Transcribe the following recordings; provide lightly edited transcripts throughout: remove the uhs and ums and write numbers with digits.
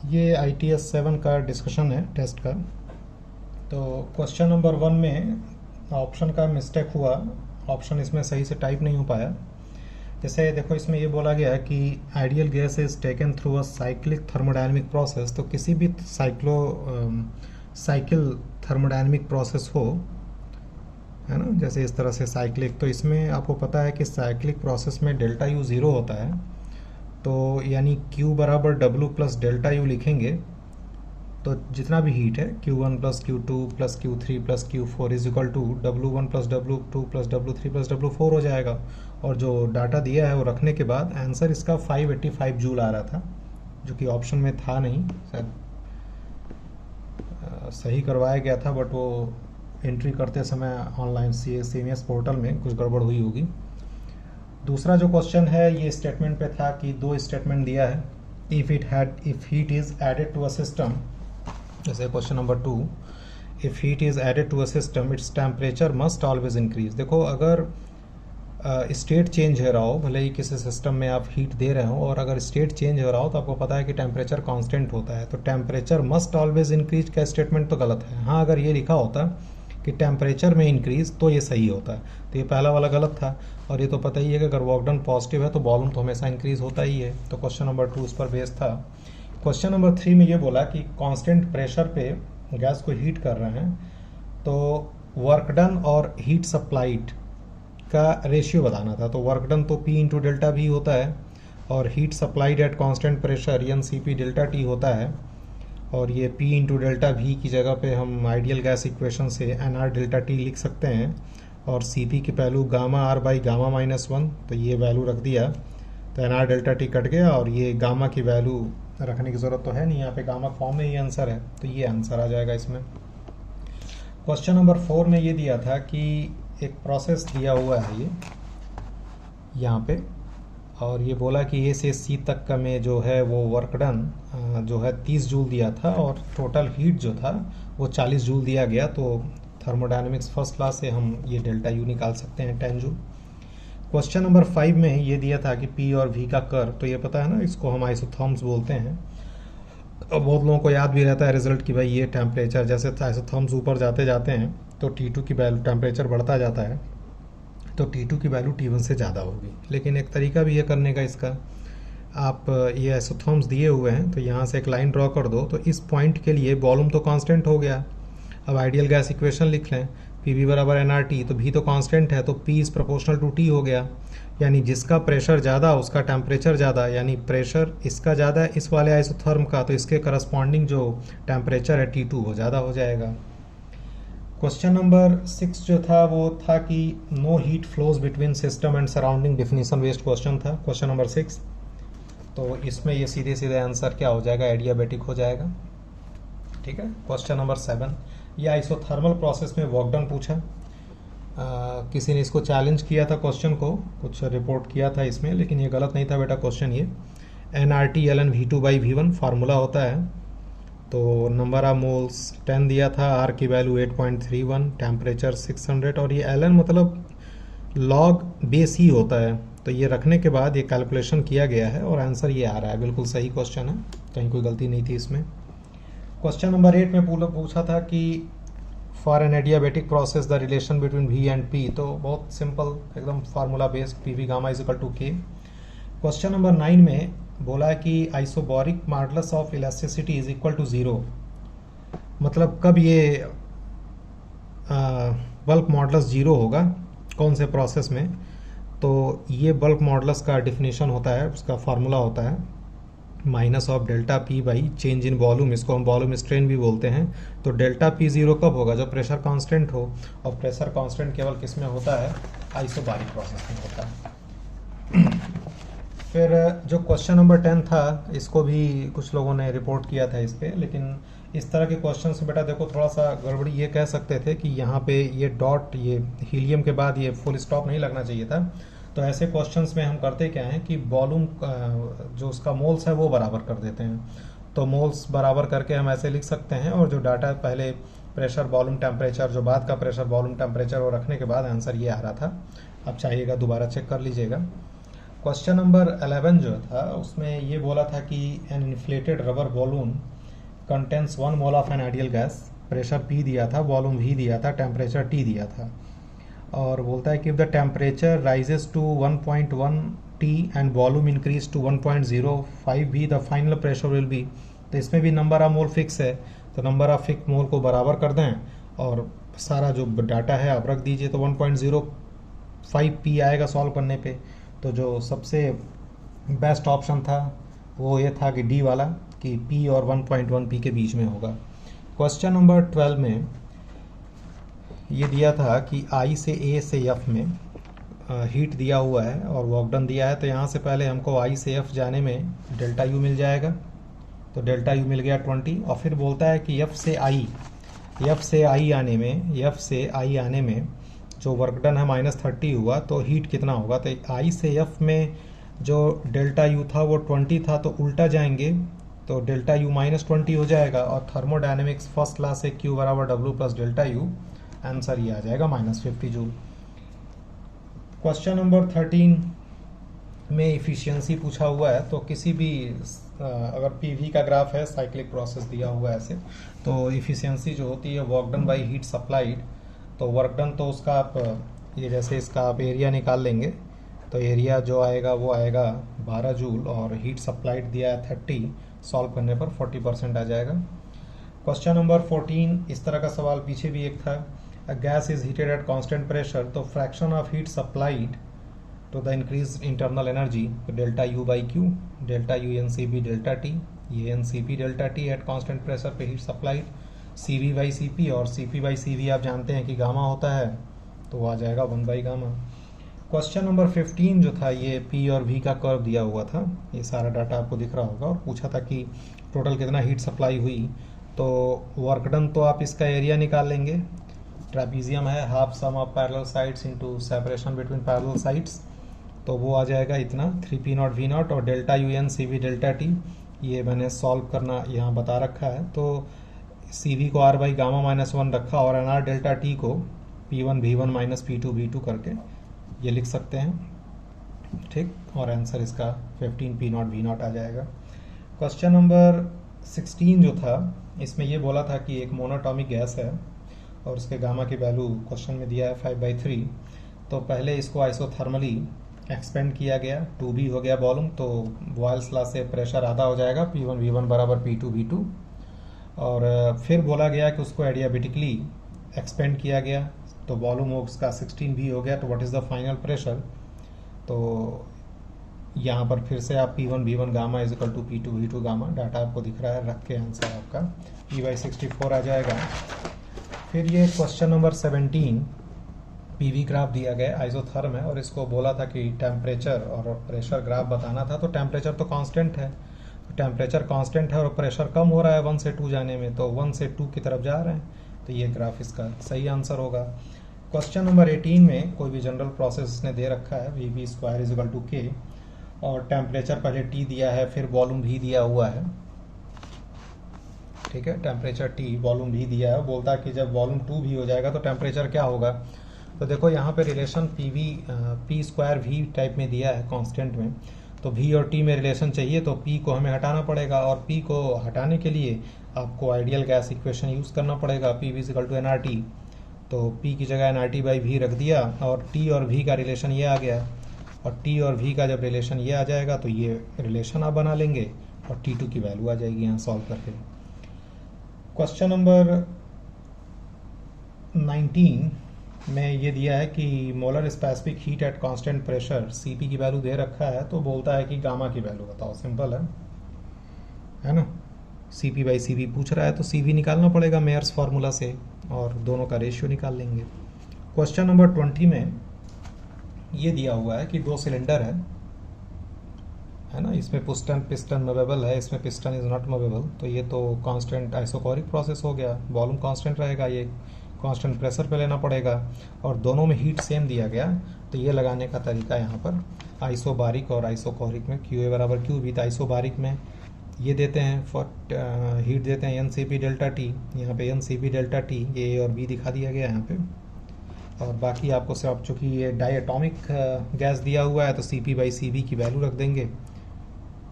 ये ITS 7 का discussion है टेस्ट का। तो क्वेश्चन नंबर 1 में ऑप्शन का मिस्टेक हुआ, ऑप्शन इसमें सही से टाइप नहीं हो पाया। जैसे देखो इसमें ये बोला गया है कि ideal gas is taken through a cyclic thermodynamic process. तो किसी भी साइकिल थर्मोडायनेमिक प्रोसेस हो, है ना, जैसे इस तरह से साइक्लिक, तो इसमें आपको पता है कि साइक्लिक प्रोसेस में डेल्टा यू ज़ीरो होता है। तो यानी Q बराबर W प्लस डेल्टा यू लिखेंगे तो जितना भी हीट है Q1 plus Q2 plus Q3 plus Q4 is equal to W1 plus W2 plus W3 plus W4 हो जाएगा। और जो डाटा दिया है वो रखने के बाद आंसर इसका 585 जूल आ रहा था, जो कि ऑप्शन में था नहीं। शायद सही करवाया गया था, बट वो एंट्री करते समय ऑनलाइन CMS पोर्टल में कुछ गड़बड़ हुई होगी। दूसरा जो क्वेश्चन है ये स्टेटमेंट पे था कि दो स्टेटमेंट दिया है। If heat is added to a system, जैसे question number 2, if heat is added to a system its temperature must always increase. देखो अगर स्टेट चेंज हो रहा हो, भले ही किसी सिस्टम में आप हीट दे रहे हो, और अगर स्टेट चेंज हो रहा हो तो आपको पता है कि टेम्परेचर कांस्टेंट होता है। तो टेम्परेचर मस्ट ऑलवेज इंक्रीज का स्टेटमेंट तो गलत है। हाँ, अगर ये लिखा होता कि टेम्परेचर में इंक्रीज तो ये सही होता है। तो ये पहला वाला गलत था। और ये तो पता ही है कि अगर वर्क डन पॉजिटिव है तो वॉल्यूम तो हमेशा इंक्रीज होता ही है। तो क्वेश्चन नंबर 2 उस पर बेस था। क्वेश्चन नंबर 3 में ये बोला कि कांस्टेंट प्रेशर पे गैस को हीट कर रहे हैं, तो वर्क डन और हीट सप्लाइड का रेशियो बताना था। तो वर्क डन तो P इंटू डेल्टा भी होता है, और heat supplied eight constant pressure NCP delta T होता है। और ये P इंटू डेल्टा V की जगह पे हम आइडियल गैस इक्वेशन से NR डेल्टा T लिख सकते हैं। और CP की value gamma R by gamma -1, तो ये वैल्यू रख दिया तो NR डेल्टा T कट गया। और ये गामा की वैल्यू रखने की ज़रूरत तो है नहीं, यहाँ पे गामा फॉर्म में ये आंसर है, तो ये आंसर आ जाएगा इसमें। क्वेश्चन नंबर 4 में ये दिया था कि एक प्रोसेस दिया हुआ है ये यहाँ पे, और ये बोला कि A से C तक का में जो है वो वर्क डन जो है 30 जूल दिया था, और टोटल हीट जो था वो 40 जूल दिया गया। तो थर्मोडायनेमिक्स फर्स्ट क्लास से हम ये डेल्टा यू निकाल सकते हैं 10 जूल। क्वेश्चन नंबर 5 में ये दिया था कि P और V का कर्व, तो ये पता है ना, इसको हम आइसोथर्म्स बोलते हैं। और बहुत लोगों को याद भी रहता है रिजल्ट कि भाई ये टेम्परेचर, जैसे आइसोथर्म्स ऊपर जाते जाते हैं तो T2 की वैल्यू, टेम्परेचर बढ़ता जाता है तो T2 की वैल्यू T1 से ज़्यादा होगी। लेकिन एक तरीका भी है करने का इसका, आप ये आइसोथर्म्स दिए हुए हैं तो यहाँ से एक लाइन ड्रॉ कर दो, तो इस पॉइंट के लिए वॉल्यूम तो कांस्टेंट हो गया। अब आइडियल गैस इक्वेशन लिख लें, PV बराबर NRT, तो V तो कांस्टेंट है तो P is proportional to T हो गया। यानी जिसका प्रेशर ज़्यादा उसका टेम्परेचर ज़्यादा, यानी प्रेशर इसका ज़्यादा है इस वाले आइसोथर्म का, तो इसके करस्पॉन्डिंग जो टेम्परेचर है T2 वो ज़्यादा हो जाएगा। क्वेश्चन नंबर 6 जो था वो था कि no heat flows between system and surrounding, definition based question था क्वेश्चन नंबर 6। तो इसमें ये सीधे सीधे आंसर क्या हो जाएगा, एडियाबेटिक हो जाएगा। ठीक है। क्वेश्चन नंबर 7, ये आइसोथर्मल प्रोसेस में वर्क डन पूछा। किसी ने इसको चैलेंज किया था क्वेश्चन को, कुछ रिपोर्ट किया था इसमें, लेकिन ये गलत नहीं था बेटा क्वेश्चन। ये NRT ln V2 by V1 formula होता है। तो नंबर ऑफ मोल्स 10 दिया था, R की वैल्यू 8.31, टेम्परेचर 600, और ये ln मतलब लॉग बेस ही होता है। तो ये रखने के बाद ये कैलकुलेशन किया गया है और आंसर ये आ रहा है। बिल्कुल सही क्वेश्चन है, कहीं कोई गलती नहीं थी इसमें। क्वेश्चन नंबर 8 में पूछा था कि for an adiabatic process the relation between V and P, तो बहुत सिंपल एकदम formula based, PV gamma is equal to K। Question number 9 में बोला कि isobaric modulus of elasticity is equal to 0, मतलब कब ये बल्क मॉडुलस 0 होगा, कौन से प्रोसेस में। तो ये बल्क मॉडुलस का डिफिनीशन होता है, उसका फार्मूला होता है minus of delta P by change in volume, इसको हम वॉल्यूम स्ट्रेन भी बोलते हैं। तो डेल्टा P 0 कब होगा, जब प्रेशर कांस्टेंट हो, और प्रेशर कांस्टेंट केवल किस में होता है, आइसोबारिक प्रोसेस में होता है। फिर जो क्वेश्चन नंबर 10 था, इसको भी कुछ लोगों ने रिपोर्ट किया था इस पर, लेकिन इस तरह के क्वेश्चन से बेटा देखो थोड़ा सा गड़बड़ी ये कह सकते थे कि यहाँ पे ये डॉट, ये हीलियम के बाद ये फुल स्टॉप नहीं लगना चाहिए था। तो ऐसे क्वेश्चंस में हम करते क्या हैं कि वॉल्यूम जो उसका मोल्स है वो बराबर कर देते हैं। तो मोल्स बराबर करके हम ऐसे लिख सकते हैं, और जो डाटा पहले प्रेशर वॉल्यूम टेम्परेचर, जो बाद का प्रेशर वॉल्यूम टेम्परेचर, वो रखने के बाद आंसर ये आ रहा था। अब चाहिएगा दोबारा चेक कर लीजिएगा। क्वेश्चन नंबर 11 जो था उसमें ये बोला था कि an inflated rubber balloon contains 1 mole of an ideal gas, pressure P दिया था, वॉल्यूम V दिया था, टेम्परेचर T दिया था, और बोलता है कि if the temperature rises to 1.1 T and volume increase to 1.05 V the final pressure will be. तो इसमें भी नंबर ऑफ मोल फिक्स है, तो नंबर ऑफ फिक्स मोल को बराबर कर दें और सारा जो डाटा है आप रख दीजिए, तो 1.05 P आएगा सॉल्व करने पे। तो जो सबसे बेस्ट ऑप्शन था वो ये था कि डी वाला, कि P और 1.1 P के बीच में होगा। क्वेश्चन नंबर 12 में ये दिया था कि I से A से F में हीट दिया हुआ है और वर्क डन दिया है, तो यहाँ से पहले हमको I से F जाने में डेल्टा U मिल जाएगा, तो डेल्टा U मिल गया 20, और फिर बोलता है कि F से I आने में जो वर्क डन है -30 हुआ, तो हीट कितना होगा। तो I से F में जो डेल्टा U था वो 20 था, तो उल्टा जाएंगे तो डेल्टा U -20 हो जाएगा, और थर्मोडायनेमिक्स फर्स्ट लॉ से Q बराबर W plus delta U, answer ये आ जाएगा -50 जूल। क्वेश्चन नंबर 13 में इफिशियंसी पूछा हुआ है, तो किसी भी अगर PV का ग्राफ है, साइक्लिक प्रोसेस दिया हुआ है ऐसे, तो इफिशियंसी जो होती है work done by heat supplied, तो वर्क डन तो उसका आप ये जैसे इसका आप एरिया निकाल लेंगे, तो एरिया जो आएगा वो आएगा 12 जूल, और हीट सप्लाइड दिया है 30, सॉल्व करने पर 40% आ जाएगा। क्वेश्चन नंबर 14 इस तरह का सवाल पीछे भी एक था, a gas is heated at constant pressure, तो fraction of heat supplied to the increase internal energy, delta U by Q, delta U NCP delta T, ये NCP delta T at constant pressure पे heat supplied, CV by CP, और CP by CV आप जानते हैं कि gamma होता है, तो वो आ जाएगा 1 बाई गामा। क्वेश्चन नंबर 15 जो था ये P और V का कर्व दिया हुआ था, ये सारा डाटा आपको दिख रहा होगा, और पूछा था कि टोटल कितना हीट सप्लाई हुई, तो वर्क डन तो आप इसका एरिया निकाल लेंगे, ट्रेपीजियम है, half sum of parallel sides into separation between parallel sides, तो वो आ जाएगा इतना 3P0 V0, और delta U NCV delta T ये मैंने सॉल्व करना यहाँ बता रखा है, तो CV को R बाई गामा -1 रखा, और NR डेल्टा T को P1 V1 minus P2 V2 करके ये लिख सकते हैं, ठीक, और आंसर इसका 15P0 V0 आ जाएगा। क्वेश्चन नंबर 16 जो था इसमें ये बोला था कि एक मोनोटॉमिक गैस है और उसके गामा की वैल्यू क्वेश्चन में दिया है 5/3, तो पहले इसको आइसोथर्मली एक्सपेंड किया गया, 2B हो गया वॉल्यूम, तो बॉयल्स लॉ से प्रेशर आधा हो जाएगा, P1 V1 बराबर P2 V2, और फिर बोला गया कि उसको एडियाबेटिकली एक्सपेंड किया गया, तो वॉल्यूम उसका 16B हो गया, तो what is the final pressure, तो यहाँ पर फिर से आप P1 V1 gamma is equal to P2 V2 gamma, data आपको दिख रहा है, रख के आंसर आपका P/64 आ जाएगा। फिर ये क्वेश्चन नंबर 17 PV ग्राफ दिया गया, आइसोथर्म है, और इसको बोला था कि टेम्परेचर और प्रेशर ग्राफ बताना था, तो टेम्परेचर तो कांस्टेंट है, तो टेम्परेचर कांस्टेंट है और प्रेशर कम हो रहा है 1 से 2 जाने में, तो 1 से 2 की तरफ जा रहे हैं, तो ये ग्राफ इसका सही आंसर होगा। क्वेश्चन नंबर 18 में कोई भी जनरल प्रोसेस इसने दे रखा है, VB² is equal to K, और टेम्परेचर पहले T दिया है, फिर वॉल्यूम V दिया हुआ है, ठीक है, टेम्परेचर T वॉल्यूम V दिया है, बोलता है कि जब वॉल्यूम 2V हो जाएगा तो टेम्परेचर क्या होगा, तो देखो यहाँ पे रिलेशन P² V टाइप में दिया है कांस्टेंट में, तो V और T में रिलेशन चाहिए, तो P को हमें हटाना पड़ेगा, और P को हटाने के लिए आपको आइडियल गैस इक्वेशन यूज़ करना पड़ेगा, PV is equal to nRT, तो P की जगह nRT बाई V रख दिया, और T और V का रिलेशन ये आ गया, और T और V का जब रिलेशन ये आ जाएगा तो ये रिलेशन आप बना लेंगे, और T2 की वैल्यू आ जाएगी यहाँ सॉल्व करके। क्वेश्चन नंबर 19 में ये दिया है कि molar specific heat at constant pressure, CP की वैल्यू दे रखा है, तो बोलता है कि गामा की वैल्यू बताओ, सिंपल है ना, CP बाई CV पूछ रहा है, तो CV निकालना पड़ेगा मेयर्स फार्मूला से, और दोनों का रेशियो निकाल लेंगे। क्वेश्चन नंबर 20 में ये दिया हुआ है कि 2 सिलेंडर है ना, इसमें पिस्टन मूवेबल है, इसमें पिस्टन इज नॉट मूवेबल, तो ये तो कांस्टेंट आइसोकोरिक प्रोसेस हो गया, वॉल्यूम कांस्टेंट रहेगा, ये कांस्टेंट प्रेशर पे लेना पड़ेगा, और दोनों में हीट सेम दिया गया, तो ये लगाने का तरीका यहाँ पर आइसोबारिक और आइसोकोरिक में QA बराबर QB, तो आइसोबारिक में ये देते हैं फॉर हीट देते हैं NCP डेल्टा T, यहाँ पे NCP डेल्टा T, ये A और B दिखा दिया गया यहाँ पे, और बाकी आपको सिर्फ चूँकि ये डायटोमिक गैस दिया हुआ है तो CP/CV की वैल्यू रख देंगे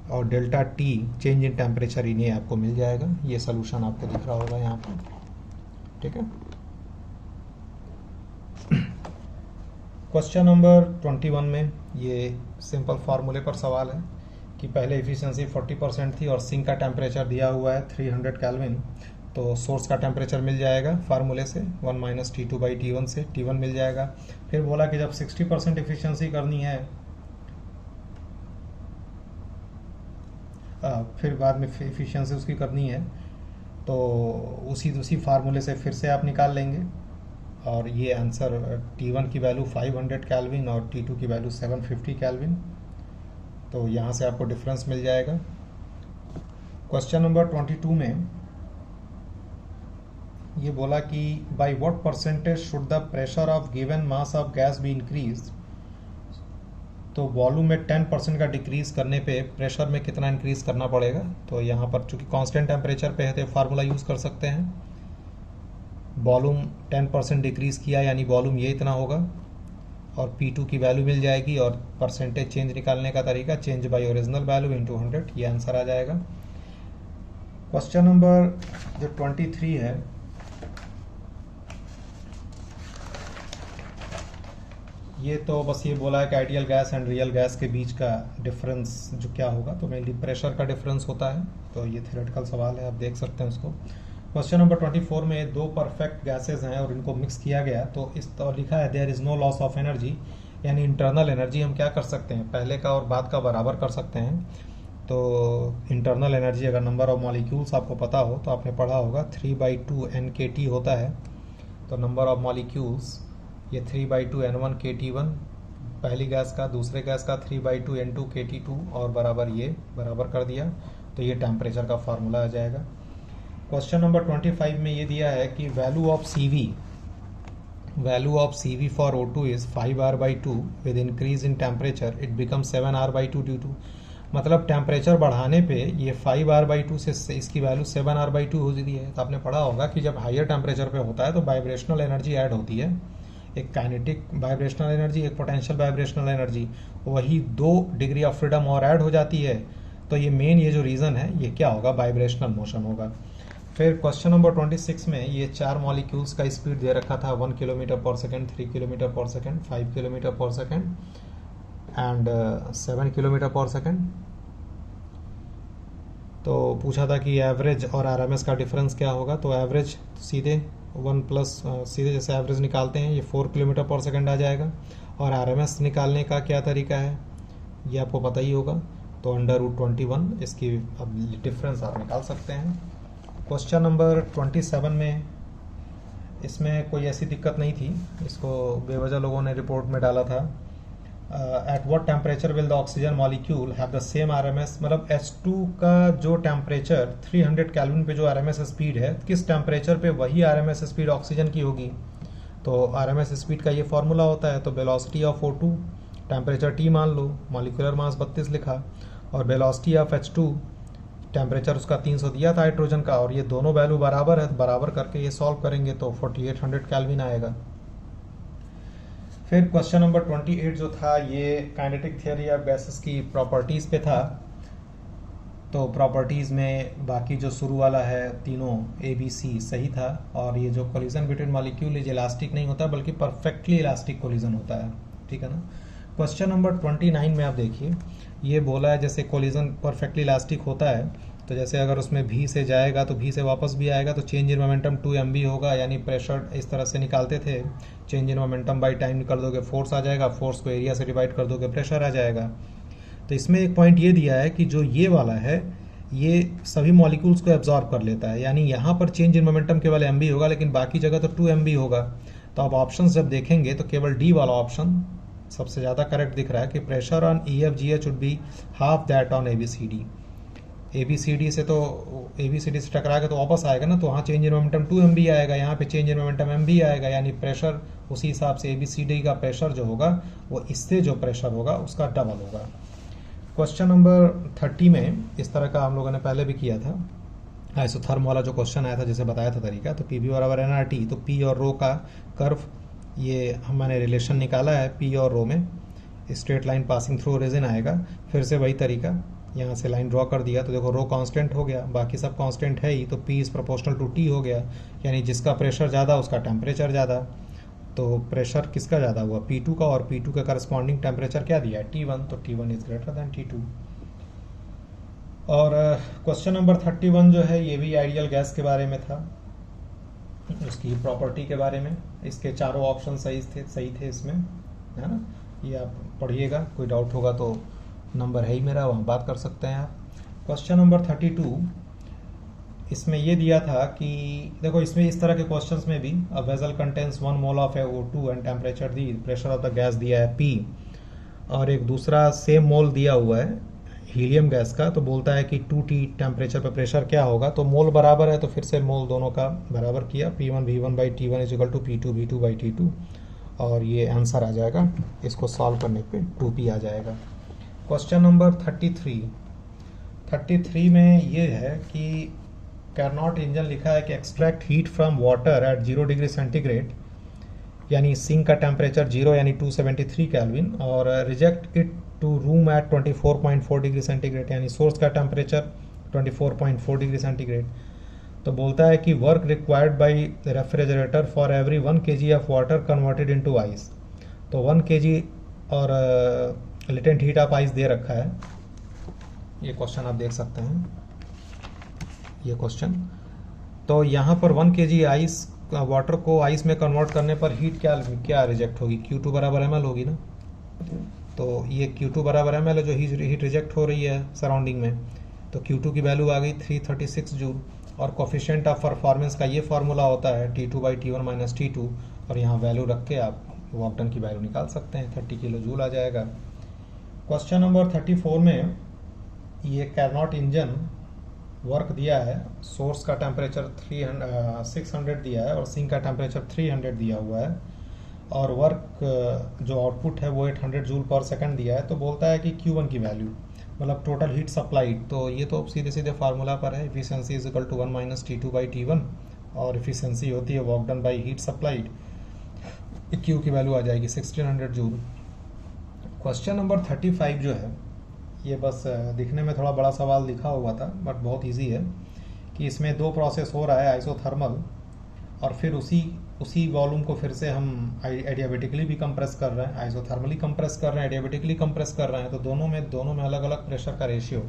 और delta T change in temperature इन्हें आपको मिल जाएगा। ये सोल्यूशन आपको दिख रहा होगा यहाँ पर, ठीक है। क्वेश्चन नंबर 21 में ये सिंपल फार्मूले पर सवाल है कि पहले एफिशिएंसी 40% थी और सिंक का टेम्परेचर दिया हुआ है 300 केल्विन, तो सोर्स का टेम्परेचर मिल जाएगा फार्मूले से 1 - T2/T1 से T1 मिल जाएगा। फिर बोला कि जब 60% एफिशिएंसी करनी है, फिर बाद में एफिशिएंसी उसकी करनी है तो उसी फार्मूले से फिर से आप निकाल लेंगे और ये आंसर T1 की वैल्यू 500 केल्विन और T2 की वैल्यू 750 केल्विन, तो यहाँ से आपको डिफरेंस मिल जाएगा। क्वेश्चन नंबर 22 में ये बोला कि by what percentage should the pressure of given mass of gas be increase, तो वॉल्यूम में 10% का डिक्रीज करने पे प्रेशर में कितना इंक्रीज करना पड़ेगा। तो यहाँ पर चूंकि कांस्टेंट टेम्परेचर पे है तो फार्मूला यूज़ कर सकते हैं। वॉल्यूम 10% डिक्रीज किया यानी वॉल्यूम ये इतना होगा और P2 की वैल्यू मिल जाएगी और परसेंटेज चेंज निकालने का तरीका change bye original value into 100, ये आंसर आ जाएगा। क्वेश्चन नंबर जो 23 है, ये तो बस ये बोला है कि ideal gas and real gas के बीच का डिफरेंस जो क्या होगा, तो मेनली प्रेशर का डिफरेंस होता है, तो ये थ्योरेटिकल सवाल है, आप देख सकते हैं उसको। क्वेश्चन नंबर 24 में दो परफेक्ट गैसेज हैं और इनको मिक्स किया गया, तो इस तरह लिखा है there is no loss of energy, यानी इंटरनल एनर्जी हम क्या कर सकते हैं, पहले का और बाद का बराबर कर सकते हैं। तो इंटरनल एनर्जी अगर नंबर ऑफ मॉलिक्यूल्स आपको पता हो तो आपने पढ़ा होगा 3/2 NKT होता है, तो नंबर ऑफ मॉलिक्यूल्स ये 3/2 N1 KT1 पहली गैस का, दूसरे गैस का 3/2 N2 KT2 और बराबर ये बराबर कर दिया, तो ये टेम्परेचर का फार्मूला आ जाएगा। क्वेश्चन नंबर 25 में ये दिया है कि value of CV for O2 is 5R/2 with increase in temperature it become 7R/2 due to, मतलब टेम्परेचर बढ़ाने पे ये 5R/2 से इसकी वैल्यू 7R/2 हो जाती है। तो आपने पढ़ा होगा कि जब हायर टेम्परेचर पे होता है तो वाइब्रेशनल एनर्जी ऐड होती है, एक काइनेटिक वाइब्रेशनल एनर्जी, एक पोटेंशियल वाइब्रेशनल एनर्जी, वही 2 डिग्री ऑफ फ्रीडम और ऐड हो जाती है। तो ये मेन ये जो रीज़न है ये क्या होगा, वाइब्रेशनल मोशन होगा। फिर क्वेश्चन नंबर 26 में ये 4 मॉलिक्यूल्स का स्पीड दे रखा था 1 किलोमीटर पर सेकेंड, 3 किलोमीटर पर सेकेंड, 5 किलोमीटर पर सेकेंड एंड 7 किलोमीटर पर सेकेंड। तो पूछा था कि एवरेज और RMS का डिफरेंस क्या होगा, तो एवरेज सीधे 1 प्लस सीधे जैसे एवरेज निकालते हैं ये 4 किलोमीटर पर सेकेंड आ जाएगा, और RMS निकालने का क्या तरीका है ये आपको पता ही होगा, तो √21 इसकी अब डिफरेंस आप निकाल सकते हैं। क्वेश्चन नंबर 27 में इसमें कोई ऐसी दिक्कत नहीं थी, इसको बेवजह लोगों ने रिपोर्ट में डाला था। At what temperature will the oxygen molecule have the same RMS, मतलब H2 का जो टेम्परेचर 300 केल्विन पे जो RMS स्पीड है, किस टेम्परेचर पे वही RMS स्पीड ऑक्सीजन की होगी। तो RMS स्पीड का ये फॉर्मूला होता है, तो velocity of O2 temperature T मान लो, मॉलिक्यूलर मास 32 लिखा, और वेलोसिटी ऑफ H2 टेम्परेचर उसका 300 दिया था हाइड्रोजन का, और ये दोनों वैल्यू बराबर है, बराबर करके ये सॉल्व करेंगे तो 4800 केल्विन आएगा। फिर क्वेश्चन नंबर 28 जो था ये काइनेटिक थियरी ऑफ गैसेस की प्रॉपर्टीज़ पे था, तो प्रॉपर्टीज़ में बाकी जो शुरू वाला है तीनों ABC सही था, और ये जो collision between molecule is elastic नहीं होता बल्कि परफेक्टली इलास्टिक कोलिजन होता है, ठीक है ना। क्वेश्चन नंबर 29 में आप देखिए ये बोला है जैसे कोलिजन परफेक्टली इलास्टिक होता है, तो जैसे अगर उसमें V से जाएगा तो V से वापस भी आएगा, तो चेंज इन मोमेंटम 2 mv होगा, यानी प्रेशर इस तरह से निकालते थे, change in momentum by time कर दोगे फोर्स आ जाएगा, फोर्स को एरिया से डिवाइड कर दोगे प्रेशर आ जाएगा। तो इसमें एक पॉइंट ये दिया है कि जो ये वाला है ये सभी मॉलिक्यूल्स को एब्जॉर्ब कर लेता है, यानी यहाँ पर चेंज इन मोमेंटम केवल mv होगा लेकिन बाकी जगह तो 2 mv होगा। तो आप ऑप्शन जब देखेंगे तो केवल डी वाला ऑप्शन सबसे ज़्यादा करेक्ट दिख रहा है कि pressure on EFGH would be half that on ABCD। ABCD से टकरा के तो वापस आएगा ना, तो वहाँ चेंज इन मोमेंटम 2 mv आएगा, यहाँ पे चेंज इन मोमेंटम mv आएगा, यानी प्रेशर उसी हिसाब से ABCD का प्रेशर जो होगा वो इससे जो प्रेशर होगा उसका डबल होगा। क्वेश्चन नंबर 30 में इस तरह का हम लोगों ने पहले भी किया था, आइसोथर्म वाला जो क्वेश्चन आया था जैसे बताया था तरीका, तो PV बराबर nRT, तो P और रो का कर्व ये हमने रिलेशन निकाला है पी और रो में, straight line passing through origin आएगा। फिर से वही तरीका, यहाँ से लाइन ड्रॉ कर दिया तो देखो रो कांस्टेंट हो गया, बाकी सब कांस्टेंट है ही, तो P is proportional to T हो गया, यानी जिसका प्रेशर ज़्यादा उसका टेम्परेचर ज़्यादा। तो प्रेशर किसका ज़्यादा हुआ, P2 का, और P2 का करस्पॉन्डिंग टेम्परेचर क्या दिया है, T1, तो T1 is greater than T2। और क्वेश्चन नंबर 31 जो है ये भी आइडियल गैस के बारे में था, उसकी प्रॉपर्टी के बारे में। इसके चारों ऑप्शन सही थे इसमें, है ना। ये आप पढ़िएगा, कोई डाउट होगा तो नंबर है ही मेरा, वहाँ बात कर सकते हैं आप। क्वेश्चन नंबर 32, इसमें ये दिया था कि देखो इसमें इस तरह के क्वेश्चंस में भी a vessel contains 1 mole of O2 and temperature the, pressure of the gas दिया है P, और एक दूसरा सेम मोल दिया हुआ है हीलियम गैस का, तो बोलता है कि 2T टेम्परेचर पर प्रेशर क्या होगा। तो मोल बराबर है तो फिर से मोल दोनों का बराबर किया, P1 V1 by T1 is equal to P2 V2 by T2, और ये आंसर आ जाएगा। इसको सॉल्व करने पे 2P आ जाएगा। क्वेश्चन नंबर 33 में ये है कि कैरनॉट इंजन लिखा है कि extract heat from water at 0 degree centigrade, यानी सिंक का टेम्परेचर 0 यानी 273 केल्विन, और reject it to room at 24.4 degree centigrade, यानी सोर्स का टेम्परेचर 24.4 डिग्री सेंटीग्रेड। तो बोलता है कि work required by refrigerator for every 1 kg of water converted into ice. तो 1 kg और लेटेंट हीट ऑफ आइस दे रखा है, ये क्वेश्चन आप देख सकते हैं, ये क्वेश्चन। तो यहाँ पर 1 kg आइस वाटर को आइस में कन्वर्ट करने पर हीट क्या रिजेक्ट होगी, Q2 बराबर ml होगी ना। तो ये Q2 बराबर ml है जो हीट रिजेक्ट हो रही है सराउंडिंग में, तो Q2 की वैल्यू आ गई 336 जूल। और कोफिशिएंट ऑफ परफॉर्मेंस का ये फार्मूला होता है T2 by T1 minus T2, और यहाँ वैल्यू रख के आप वर्क डन की वैल्यू निकाल सकते हैं, 30 किलो जूल आ जाएगा। क्वेश्चन नंबर 34 में ये कैरनॉट इंजन वर्क दिया है, सोर्स का टेम्परेचर 600 दिया है और सिंक का टेम्परेचर 300 दिया हुआ है, और वर्क जो आउटपुट है वो 800 जूल पर सेकंड दिया है। तो बोलता है कि Q1 की वैल्यू, मतलब टोटल हीट सप्लाइड, तो ये तो सीधे सीधे फार्मूला पर है, efficiency is equal to 1 minus T2 by T1, और इफिशिएंसी होती है work done by heat supplied, Q की वैल्यू आ जाएगी 1600 जूल। क्वेश्चन नंबर 35 जो है ये बस दिखने में थोड़ा बड़ा सवाल लिखा हुआ था बट बहुत इजी है, कि इसमें दो प्रोसेस हो रहा है आइसोथर्मल, और फिर उसी वॉल्यूम को फिर से हम एडियाबेटिकली भी कंप्रेस कर रहे हैं, आइसोथर्मली कंप्रेस कर रहे हैं, एडियाबेटिकली कंप्रेस कर रहे हैं, तो दोनों में अलग अलग प्रेशर का रेशियो।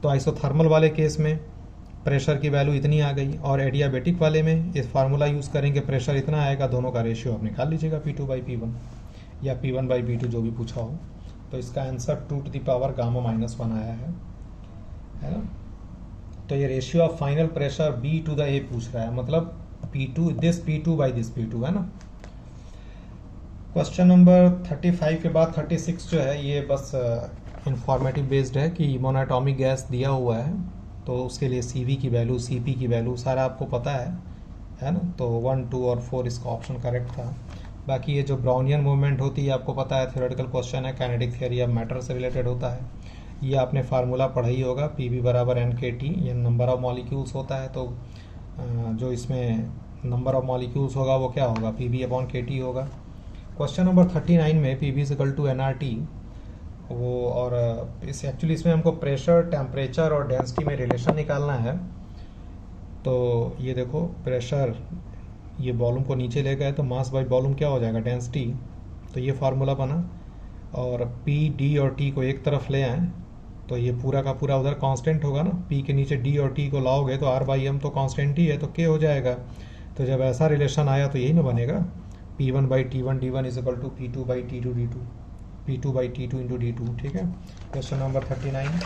तो आइसोथर्मल वाले केस में प्रेशर की वैल्यू इतनी आ गई, और एडियाबेटिक वाले में इस फार्मूला यूज़ करेंगे, प्रेशर इतना आएगा, दोनों का रेशियो आप निकाल लीजिएगा P2 बाई P1 या P1 बाई P2 जो भी पूछा हो। तो इसका answer 2 to the power gamma minus 1 आया है ना। तो ये ratio of final pressure B to the A पूछ रहा है, मतलब this P2 by this P2 है ना। क्वेश्चन नंबर 35 के बाद 36 जो है ये बस इंफॉर्मेटिव बेस्ड है, कि मोनोएटॉमिक गैस दिया हुआ है तो उसके लिए CV की वैल्यू, CP की वैल्यू सारा आपको पता है ना। तो 1, 2 और 4 इसका ऑप्शन करेक्ट था। बाकी ये जो ब्राउनियन मूवमेंट होती है आपको पता है, थ्योरेटिकल क्वेश्चन है, काइनेटिक थियरी ऑफ मैटर से रिलेटेड होता है। ये आपने फार्मूला पढ़ा ही होगा, PV बराबर NKT, ये नंबर ऑफ मॉलिक्यूल्स होता है। तो जो इसमें नंबर ऑफ मॉलिक्यूल्स होगा वो क्या होगा, PV अपॉन KT होगा। क्वेश्चन नंबर 39 में PV is equal to NRT, वो और इस एक्चुअली इसमें हमको प्रेशर, टेम्परेचर और डेंसिटी में रिलेशन निकालना है। तो ये देखो प्रेशर, ये वॉल्यूम को नीचे ले गए तो मास बाई वॉल्यूम क्या हो जाएगा, डेंसिटी। तो ये फार्मूला बना, और P, D और T को एक तरफ ले आए तो ये पूरा का पूरा उधर कांस्टेंट होगा ना, P के नीचे D और T को लाओगे तो R बाई M तो कांस्टेंट ही है, तो K हो जाएगा। तो जब ऐसा रिलेशन आया तो यही ना बनेगा, P1 by T1 D1 is equal to P2 by T2 D2, P2 by T2 into D2। ठीक है, क्वेश्चन नंबर 39।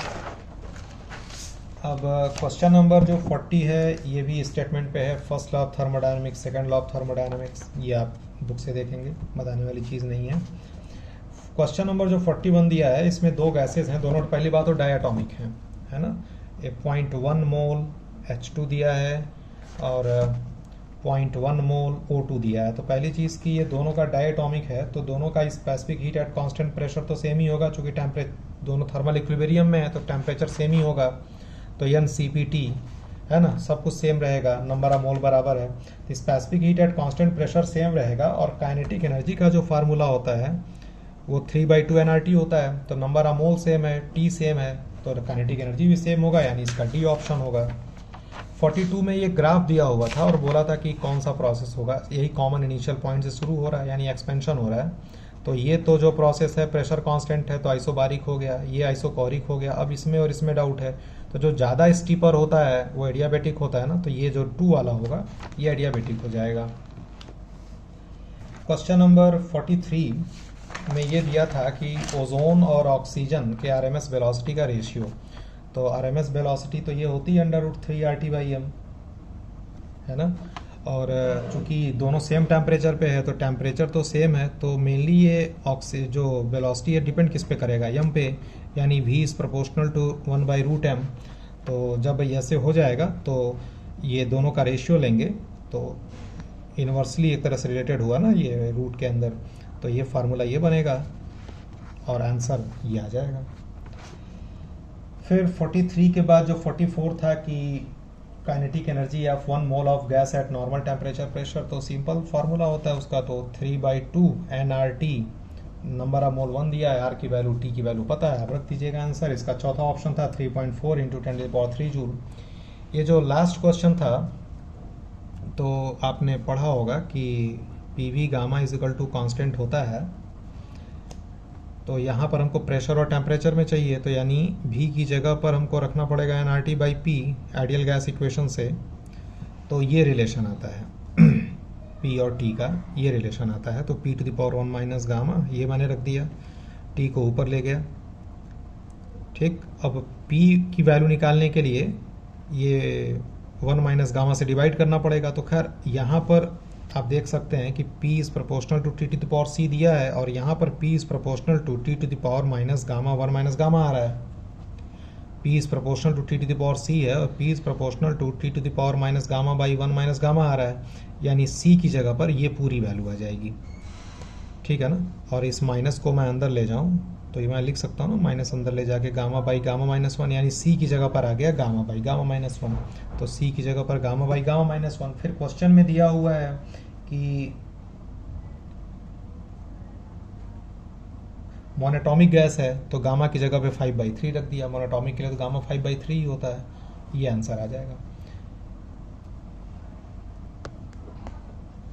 अब क्वेश्चन नंबर जो 40 है ये भी स्टेटमेंट पे है, first law of thermodynamics, second law of thermodynamics, ये आप बुक से देखेंगे, बताने वाली चीज़ नहीं है। क्वेश्चन नंबर जो 41 दिया है इसमें दो गैसेज हैं, दोनों पहली बात तो डायटोमिक हैं, है ना। 0.1 मोल H2 दिया है और 0.1 मोल O2 दिया है। तो पहली चीज़ की ये दोनों का डायटोमिक है, तो दोनों का specific heat at constant pressure तो सेम ही होगा, चूँकि दोनों थर्मल इक्विलिब्रियम में है तो टेम्परेचर सेम ही होगा। तो NCPT है ना, सब कुछ सेम रहेगा, नंबर ऑफ मोल बराबर है, तो specific heat at constant pressure same रहेगा, और काइनेटिक एनर्जी का जो फार्मूला होता है वो 3/2 nRT होता है। तो नंबर ऑफ मोल सेम है, टी सेम है, तो काइनेटिक एनर्जी भी सेम होगा, यानी इसका डी ऑप्शन होगा। 42 में ये ग्राफ दिया हुआ था और बोला था कि कौन सा प्रोसेस होगा, यही कॉमन इनिशियल पॉइंट से शुरू हो रहा है, यानी एक्सपेंशन हो रहा है। तो ये तो जो प्रोसेस है प्रेशर कांस्टेंट है, तो आइसोबारिक हो गया, ये आइसोकोरिक हो गया। अब इसमें और इसमें डाउट है, तो जो ज़्यादा स्टीपर होता है वो एडियाबेटिक होता है ना, तो ये जो 2 वाला होगा ये एडियाबेटिक हो जाएगा। क्वेश्चन नंबर 43 में ये दिया था कि ओजोन और ऑक्सीजन के आरएमएस वेलोसिटी का रेशियो। तो आरएमएस वेलोसिटी तो ये होती है √3 RT/m, है ना। और चूंकि दोनों सेम टेम्परेचर पे है तो टेम्परेचर तो सेम है, तो मेनली ये जो वेलोसिटी है डिपेंड किस पे करेगा, m पे, यानी v is proportional to 1/√m। तो जब ऐसे हो जाएगा तो ये दोनों का रेशियो लेंगे, तो इन्वर्सली एक तरह से रिलेटेड हुआ ना ये रूट के अंदर, तो ये फार्मूला ये बनेगा और आंसर ये आ जाएगा। फिर 43 के बाद जो 44 था कि kinetic energy of 1 mole of gas at normal temperature pressure, तो सिंपल फार्मूला होता है उसका, तो 3/2 nRT, नंबर ऑफ मोल 1 दिया है, आर की वैल्यू टी की वैल्यू पता है, आप रख दीजिएगा आंसर। इसका चौथा ऑप्शन था 3.4 × 10⁻³ जूल। ये जो लास्ट क्वेश्चन था तो आपने पढ़ा होगा कि PV gamma is equal to constant होता है, तो यहाँ पर हमको प्रेशर और टेम्परेचर में चाहिए, तो यानी V की जगह पर हमको रखना पड़ेगा nRT/P आइडियल गैस इक्वेशन से। तो ये रिलेशन आता है P और T का, ये रिलेशन आता है। तो P⁻⁻1 गामा ये मैंने रख दिया, T को ऊपर ले गया, ठीक। अब P की वैल्यू निकालने के लिए ये 1 - गामा से डिवाइड करना पड़ेगा। तो खैर यहाँ पर आप देख सकते हैं कि P is proportional to T⁻C दिया है, और यहाँ पर P is proportional to T⁻⁻ gamma 1 - gamma आ रहा है। P is proportional to T⁻C है और P is proportional to T⁻⁻ gamma by 1 - gamma आ रहा है, यानी C की जगह पर ये पूरी वैल्यू आ जाएगी, ठीक है ना। और इस माइनस को मैं अंदर ले जाऊं तो ये मैं लिख सकता हूँ ना, माइनस अंदर ले जाके गामा बाई गामा -1, यानी C की जगह पर आ गया गामा बाई गामा -1। तो C की जगह पर गामा बाई गामा -1। फिर क्वेश्चन में दिया हुआ है कि मोनोटॉमिक गैस है, तो गामा की जगह पे 5/3 रख दिया, मोनोटॉमिक के लिए तो गामा 5/3 ही होता है, ये आंसर आ जाएगा।